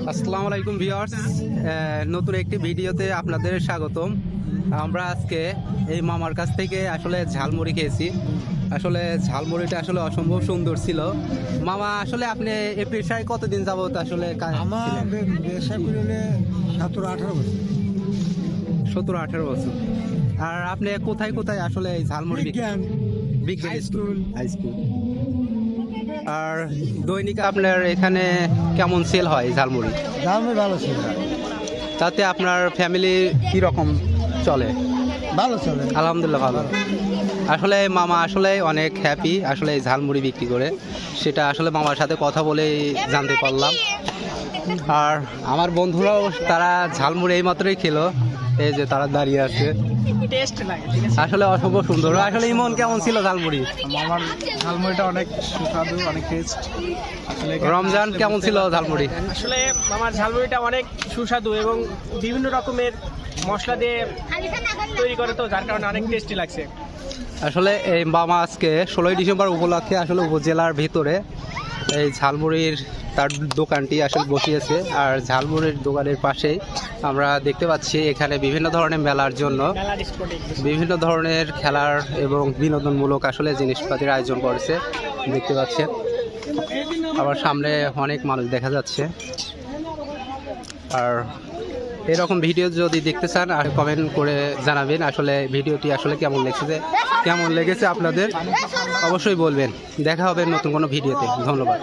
আসসালামু আলাইকুম ভিউয়ার্স, নতুন একটি ভিডিওতে আপনাদের স্বাগতম। আমরা আজকে এই মামার কাছ থেকে আসলে ঝালমুড়ি খেয়েছি। আসলে ঝালমুড়িটা আসলে অসম্ভব সুন্দর ছিল। মামা, আসলে আপনি এই পেশায় কতদিন যাবত আসলে আমার ব্যবসা করলে 17-18 বছর। 17-18 বছর। আর আপনি কোথায় কোথায় আসলে এই ঝালমুড়ি বিজ্ঞান বিজ্ঞান high school, school. High school. আর দৈনিক আপনার এখানে কেমন সেল হয় ঝালমুড়ি? দামে ভালো ছিল, তাতে আপনার ফ্যামিলি কি রকম চলে? ভালো চলে। আলহামদুলিল্লাহ ভালো। আসলে মামা আসলে অনেক হ্যাপি আসলে এই ঝালমুড়ি বিক্রি করে, সেটা আসলে মামার সাথে কথা বলেই জানতে পারলাম। আর আমার বন্ধুরাও তারা ঝালমুড়ি এইমাত্রই খেলো, এই যে তারা দাঁড়িয়ে আছে। টেস্ট লাগে, ঠিক আছে। আসলে অসম্ভব সুন্দর। আসলে ইমন কেমন ছিল ঝালমুড়ি? আমার ঝালমুড়িটা অনেক সুস্বাদু, অনেক টেস্ট। আসলে রমজান কেমন ছিল ঝালমুড়ি? আসলে আমার ঝালমুড়িটা অনেক সুস্বাদু এবং বিভিন্ন রকমের মশলা দিয়ে তৈরি করে, তো যার কারণে অনেক টেস্টি লাগছে। আসলে এই মামা আজকে 16ই ডিসেম্বর উপলক্ষে আসলে উপজেলার ভিতরে এই ঝালমুড়ির তার দোকানটি আসলে বসিয়েছে। আর ঝালমুড়ির দোকানের পাশেই আমরা দেখতে পাচ্ছি এখানে বিভিন্ন ধরনের মেলার জন্য মেলা ডিসপ্লে বিভিন্ন ধরনের খেলার এবং বিনোদনমূলক আসলে জিনিসপাতির আয়োজন করেছে, দেখতে পাচ্ছেন। আবার সামনে অনেক মানুষ দেখা যাচ্ছে। আর এরকম ভিডিও যদি দেখতে চান আর কমেন্ট করে জানাবেন আসলে ভিডিওটি আসলে কেমন লেগেছে আপনাদের অবশ্যই বলবেন। দেখা হবে নতুন কোনো ভিডিওতে। ধন্যবাদ।